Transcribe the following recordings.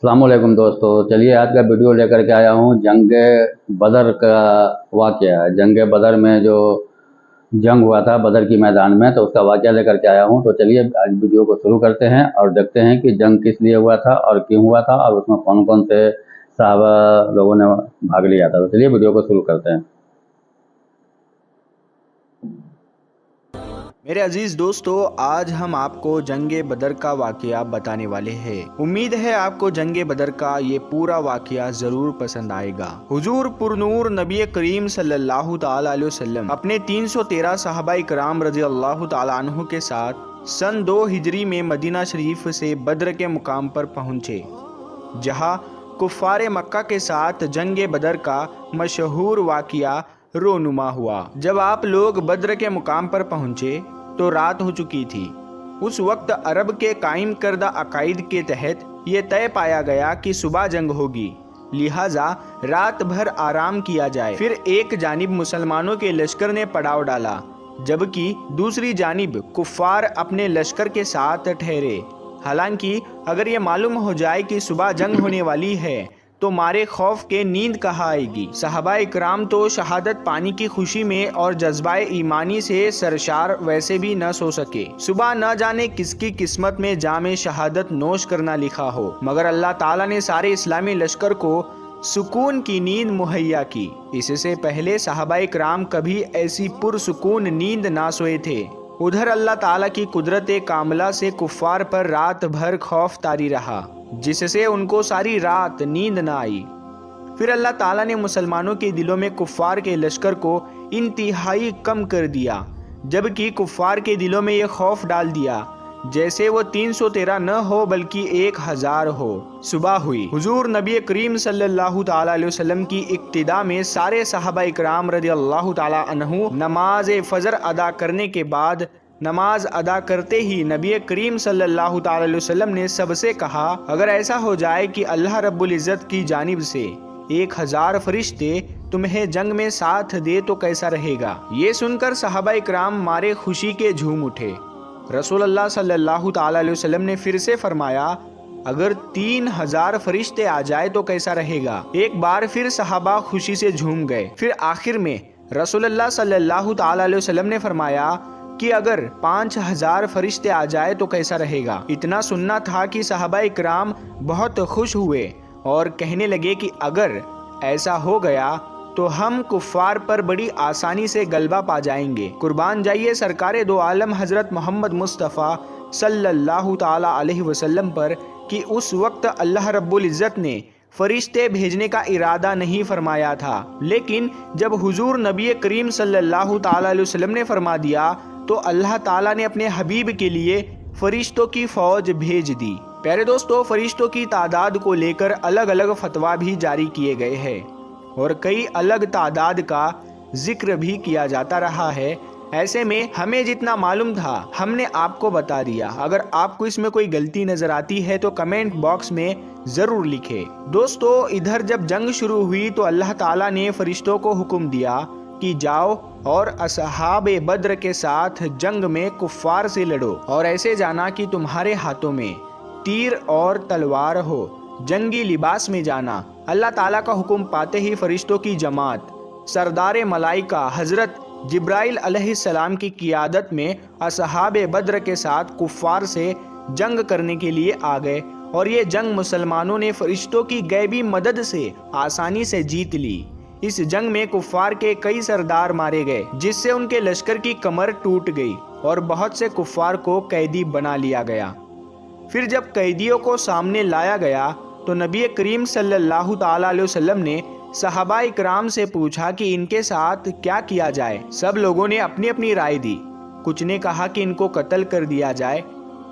अस्सलाम वालेकुम दोस्तों। चलिए आज का वीडियो लेकर के आया हूँ जंग बदर का वाक़या है। जंग बदर में जो जंग हुआ था बदर की मैदान में, तो उसका वाक़या लेकर के आया हूँ। तो चलिए आज वीडियो को शुरू करते हैं और देखते हैं कि जंग किस लिए हुआ था और क्यों हुआ था और उसमें कौन कौन से सहाबा लोगों ने भाग लिया था। तो चलिए वीडियो को शुरू करते हैं। मेरे अजीज दोस्तों, आज हम आपको जंगे बदर का वाकया बताने वाले हैं। उम्मीद है आपको जंगे बदर का ये पूरा वाकया जरूर पसंद आएगा। हुजूर पुरनूर नबी करीम सल्लल्लाहु ताला अलैहि वसल्लम अपने 313 सहाबा इकराम रजी अल्लाह ताला अन्हु के साथ सन 2 हिजरी में मदीना शरीफ से बद्र के मुकाम पर पहुंचे, जहां कुफ्फारे मक्का के साथ जंगे बदर का मशहूर वाकया रोनुमा हुआ। जब आप लोग बद्र के मुकाम पर पहुंचे तो रात हो चुकी थी। उस वक्त अरब के कायम करदा अकायद के तहत ये तय पाया गया कि सुबह जंग होगी, लिहाजा रात भर आराम किया जाए। फिर एक जानिब मुसलमानों के लश्कर ने पड़ाव डाला, जबकि दूसरी जानिब कुफ्फार अपने लश्कर के साथ ठहरे। हालांकि अगर ये मालूम हो जाए कि सुबह जंग होने वाली है तो मारे खौफ के नींद कहाँ आएगी। सहाबा इकराम तो शहादत पानी की खुशी में और जज्बाए ईमानी से सरशार वैसे भी न सो सके। सुबह न जाने किसकी किस्मत में जामे शहादत नोश करना लिखा हो, मगर अल्लाह ताला ने सारे इस्लामी लश्कर को सुकून की नींद मुहैया की। इससे पहले सहाबा इकराम कभी ऐसी पुरसुकून नींद ना सोए थे। उधर अल्लाह ताला की कुदरत कामला से कुफ्फार पर रात भर खौफ तारी रहा, जिससे उनको सारी रात नींद न आई। फिर अल्लाह ताला ने मुसलमानों के दिलों में कुफ्फार के लश्कर को इंतहाई कम कर दिया, जबकि कुफ्फार के दिलों में ये खौफ डाल दिया जैसे वो 313 न हो बल्कि 1000 हो। सुबह हुई। हुजूर नबी करीम सल्लल्लाहु ताला अलैहि वसल्लम की इक्तिदा में सारे सहाबा इकराम रज़ियल्लाहु ताला अन्हु नमाज फजर अदा करने के बाद नमाज अदा करते ही नबी करीम सल्लल्लाहु ताला अलैहि वसल्लम ने सबसे कहा, अगर ऐसा हो जाए कि अल्लाह रब्बुल इज़्ज़त की जानिब से 1000 फरिश्ते तुम्हें जंग में साथ दे तो कैसा रहेगा। ये सुनकर सहाबा इकराम मारे खुशी के झूम उठे। रसूल अल्लाह सल्लल्लाहु ताला अलैहि वसल्लम ने फिर से फरमाया, अगर 3000 फरिश्ते आ जाए तो कैसा रहेगा। एक बार फिर सहाबा खुशी से झूम गए। फिर आखिर में रसूल अल्लाह सल्लल्लाहु ताला अलैहि वसल्लम ने फरमाया कि अगर 5000 फरिश्ते आ जाए तो कैसा रहेगा। इतना सुनना था कि सहाबा इकराम बहुत खुश हुए और कहने लगे कि अगर ऐसा हो गया तो हम कुफ्फार पर बड़ी आसानी से गलबा पा जाएंगे। कुर्बान जाइए सरकारे दो आलम हजरत मोहम्मद मुस्तफ़ा सल्लल्लाहु ताला अलैहि वसल्लम पर कि उस वक्त अल्लाह रब्बुल इज़्ज़त ने फरिश्ते भेजने का इरादा नहीं फरमाया था, लेकिन जब हुजूर नबी करीम सल्लल्लाहु ताला अलैहि वसल्लम ने फरमा दिया तो अल्लाह ताला ने अपने हबीब के लिए फरिश्तों की फौज भेज दी। प्यारे दोस्तों, फरिश्तों की तादाद को लेकर अलग अलग फतवा भी जारी किए गए हैं और कई अलग तादाद का जिक्र भी किया जाता रहा है। ऐसे में हमें जितना मालूम था हमने आपको बता दिया। अगर आपको इसमें कोई गलती नजर आती है तो कमेंट बॉक्स में जरूर लिखें। दोस्तों, इधर जब जंग शुरू हुई तो अल्लाह ताला ने फरिश्तों को हुक्म दिया कि जाओ और असहाबे बद्र के साथ जंग में कुफ्फार से लड़ो और ऐसे जाना कि तुम्हारे हाथों में तीर और तलवार हो, जंगी लिबास में जाना। अल्लाह ताला का हुक्म पाते ही फरिश्तों की जमात सरदार मलाइका हजरत जिब्राइल अलैहिस्सलाम की क़ियादत में असहाबे बद्र के साथ कुफ्फार से जंग करने के लिए आ गए और ये जंग मुसलमानों ने फरिश्तों की गैबी मदद से आसानी से जीत ली। इस जंग में कुफ्फार के कई सरदार मारे गए, जिससे उनके लश्कर की कमर टूट गई और बहुत से कुफ्फार को कैदी बना लिया गया। फिर जब कैदियों को सामने लाया गया तो नबी करीम सल्लल्लाहु ताला अलैहि वसल्लम ने सहाबा इकराम से पूछा कि इनके साथ क्या किया जाए। सब लोगों ने अपनी अपनी राय दी। कुछ ने कहा कि इनको कत्ल कर दिया जाए,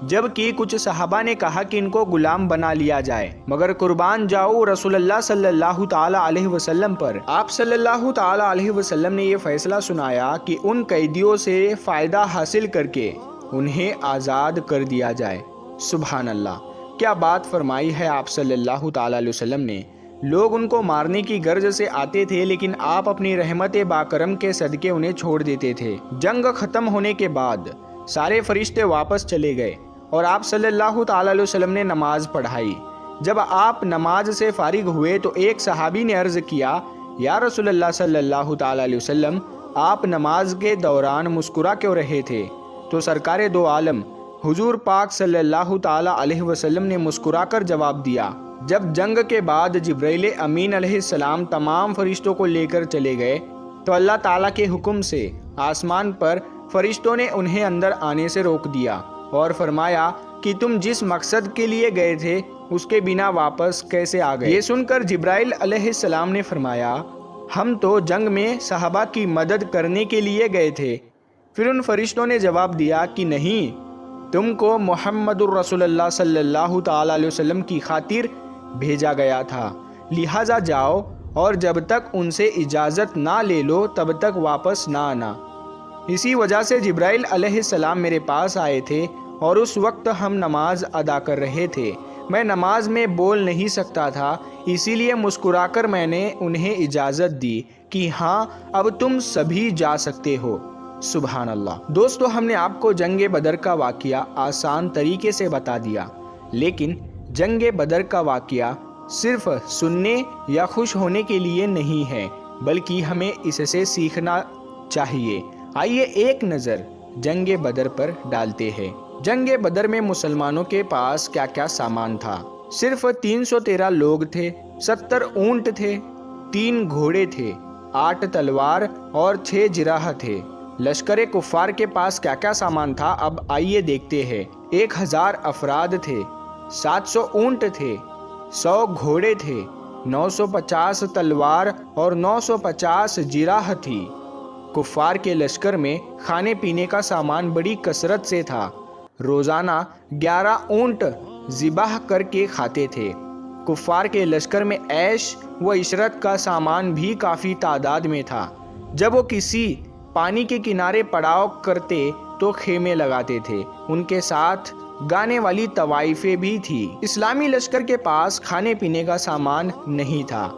जबकि कुछ सहाबा ने कहा कि इनको गुलाम बना लिया जाए। मगर कुर्बान जाओ रसूलुल्लाह सल्लल्लाहु ताला अलैहि वसल्लम पर। आप सल्लल्लाहु ताला अलैहि वसल्लम ने ये फैसला सुनाया कि उन कैदियों से फ़ायदा हासिल करके उन्हें आज़ाद कर दिया जाए। सुभान अल्लाह, क्या बात फरमाई है आप सल्लल्लाहु ताला अलैहि वसल्लम ने। लोग उनको मारने की गर्ज से आते थे, लेकिन आप अपनी रहमत बाकरम के सदके उन्हें छोड़ देते थे। जंग खत्म होने के बाद सारे फरिश्ते वापस चले गए और आप सल्लल्लाहु ताला अलैहि वसल्लम ने नमाज पढ़ाई। جب آپ نماز سے فارغ ہوئے تو ایک صحابی نے عرض کیا، یا رسول اللہ صلی اللہ تعالی علیہ وسلم، آپ نماز کے دوران مسکرا کیوں رہے تھے؟ تو سرکار دو عالم حضور پاک صلی اللہ تعالی علیہ وسلم نے مسکرا کر جواب دیا، جب جنگ کے بعد جبرائیل امین علیہ السلام تمام فرشتوں کو لے کر چلے گئے تو اللہ تعالیٰ کے حکم سے آسمان پر فرشتوں نے انہیں اندر آنے سے روک دیا اور فرمایا کہ تم جس مقصد کے لیے گئے تھے اس کے بنا واپس کیسے آ گئے؟ یہ سن کر جبرائیل علیہ السلام نے فرمایا، ہم تو جنگ میں صحابہ کی مدد کرنے کے لیے گئے تھے۔ پھر ان فرشتوں نے جواب دیا کہ نہیں، تم کو محمد الرسول اللہ صلی اللہ تعالی علیہ وسلم کی خاطر بھیجا گیا تھا، لہٰذا جاؤ اور جب تک ان سے اجازت نہ لے لو تب تک واپس نہ آنا۔ اسی وجہ سے جبرائیل علیہ السلام میرے پاس آئے تھے اور اس وقت ہم نماز ادا کر رہے تھے۔ میں نماز میں بول نہیں سکتا تھا، اسی لیے مسکرا کر میں نے انہیں اجازت دی کہ ہاں اب تم سبھی جا سکتے ہو۔ سبحان اللہ۔ دوستو، ہم نے آپ کو جنگ بدر کا واقعہ آسان طریقے سے بتا دیا، لیکن جنگ بدر کا واقعہ صرف سننے یا خوش ہونے کے لیے نہیں ہے، بلکہ ہمیں اس سے سیکھنا چاہیے۔ آئیے ایک نظر جنگ بدر پر ڈالتے ہیں۔ جنگ بدر میں مسلمانوں کے پاس کیا کیا سامان تھا؟ صرف 313 لوگ تھے، 70 اونٹ تھے، 3 گھوڑے تھے، 8 تلوار اور 6 جراح تھے۔ لشکر کفار کے پاس کیا کیا سامان تھا؟ اب آئیے دیکھتے ہیں۔ 1000 افراد تھے، 700 اونٹ تھے، 100 گھوڑے تھے، 950 تلوار اور 950 جراح تھی۔ کفار کے لشکر میں کھانے پینے کا سامان بڑی کثرت سے تھا، روزانہ 11 اونٹ ذبح کر کے کھاتے تھے۔ کفار کے لشکر میں عیش و عشرت کا سامان بھی کافی تعداد میں تھا۔ جب وہ کسی پانی کے کنارے پڑاؤ کرتے تو خیمے لگاتے تھے، ان کے ساتھ گانے والی طوائفیں بھی تھی۔ اسلامی لشکر کے پاس کھانے پینے کا سامان نہیں تھا،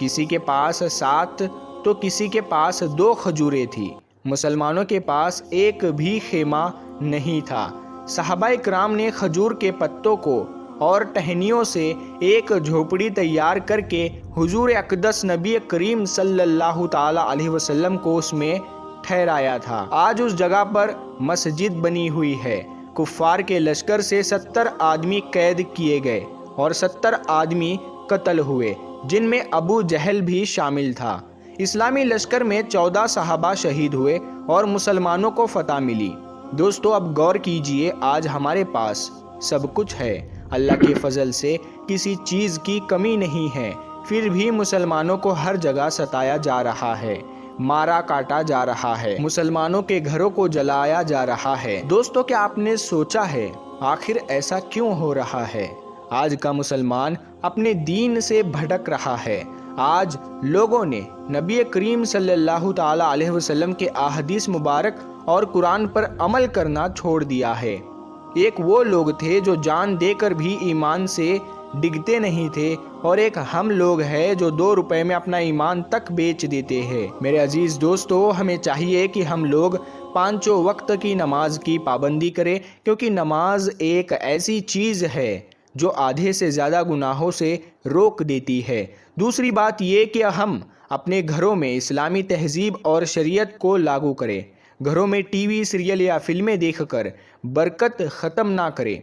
کسی کے پاس 7 تو کسی کے پاس 2 کھجوریں تھی۔ مسلمانوں کے پاس ایک بھی خیمہ نہیں تھا۔ صحابہ کرام نے کھجور کے پتوں کو اور ٹہنیوں سے ایک جھوپڑی تیار کر کے حضور اقدس نبی کریم صلی اللہ تعالی علیہ وسلم کو اس میں ٹھہرایا تھا۔ آج اس جگہ پر مسجد بنی ہوئی ہے۔ کفار کے لشکر سے 70 آدمی قید کیے گئے اور 70 آدمی قتل ہوئے، جن میں ابو جہل بھی شامل تھا۔ اسلامی لشکر میں 14 صحابہ شہید ہوئے اور مسلمانوں کو فتح ملی۔ دوستو، اب غور کیجئے، آج ہمارے پاس سب کچھ ہے، اللہ کے فضل سے کسی چیز کی کمی نہیں ہے، پھر بھی مسلمانوں کو ہر جگہ ستایا جا رہا ہے، مارا کاٹا جا رہا ہے، مسلمانوں کے گھروں کو جلایا جا رہا ہے۔ دوستو، کیا آپ نے سوچا ہے آخر ایسا کیوں ہو رہا ہے؟ آج کا مسلمان اپنے دین سے بھٹک رہا ہے۔ آج لوگوں نے نبی کریم صلی اللہ تعالی علیہ وسلم کے احادیث مبارک اور قرآن پر عمل کرنا چھوڑ دیا ہے۔ ایک وہ لوگ تھے جو جان دے کر بھی ایمان سے ڈگتے نہیں تھے، اور ایک ہم لوگ ہیں جو 2 روپے میں اپنا ایمان تک بیچ دیتے ہیں۔ میرے عزیز دوستو، ہمیں چاہیے کہ ہم لوگ 5 وقت کی نماز کی پابندی کریں، کیونکہ نماز ایک ایسی چیز ہے جو آدھے سے زیادہ گناہوں سے روک دیتی ہے۔ دوسری بات یہ کہ ہم اپنے گھروں میں اسلامی تہذیب اور شریعت کو لاگو کریں۔ گھروں میں ٹی وی، سیریل یا فلمیں دیکھ کر برکت ختم نہ کریں۔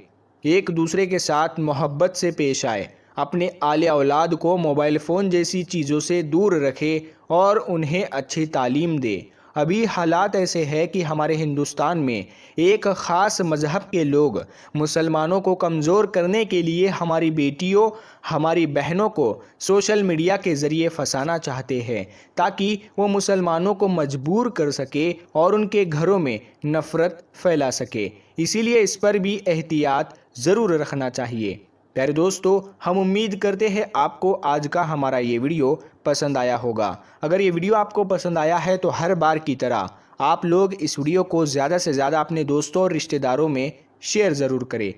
ایک دوسرے کے ساتھ محبت سے پیش آئے، اپنے آل اولاد کو موبائل فون جیسی چیزوں سے دور رکھے اور انہیں اچھی تعلیم دے۔ ابھی حالات ایسے ہیں کہ ہمارے ہندوستان میں ایک خاص مذہب کے لوگ مسلمانوں کو کمزور کرنے کے لیے ہماری بیٹیوں، ہماری بہنوں کو سوشل میڈیا کے ذریعے پھنسانا چاہتے ہیں، تاکہ وہ مسلمانوں کو مجبور کر سکے اور ان کے گھروں میں نفرت پھیلا سکے۔ اسی لیے اس پر بھی احتیاط ضرور رکھنا چاہیے۔ پیارے دوستو، ہم امید کرتے ہیں آپ کو آج کا ہمارا یہ ویڈیو پسند آیا ہوگا۔ اگر یہ ویڈیو آپ کو پسند آیا ہے تو ہر بار کی طرح آپ لوگ اس ویڈیو کو زیادہ سے زیادہ اپنے دوستوں اور رشتہ داروں میں شیئر ضرور کریں۔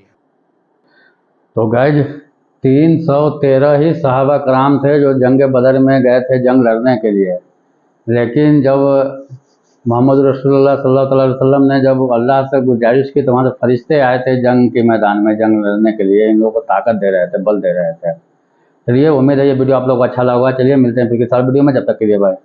تو گائز 313 ہی صحابہ کرام تھے جو جنگ بدر میں گئے تھے جنگ لڑنے کے لیے، لیکن جب मोहम्मद रसूलुल्लाह सल्लल्लाहु अलैहि वसल्लम ने जब अल्लाह से गुजारिश की तो वहाँ से फरिश्ते आए थे जंग के मैदान में, जंग लड़ने के लिए इन लोगों को ताकत दे रहे थे, बल दे रहे थे। चलिए उम्मीद है ये वीडियो आप लोग को अच्छा लगा होगा। चलिए मिलते हैं फिर किसी और वीडियो में, जब तक के लिए बाय।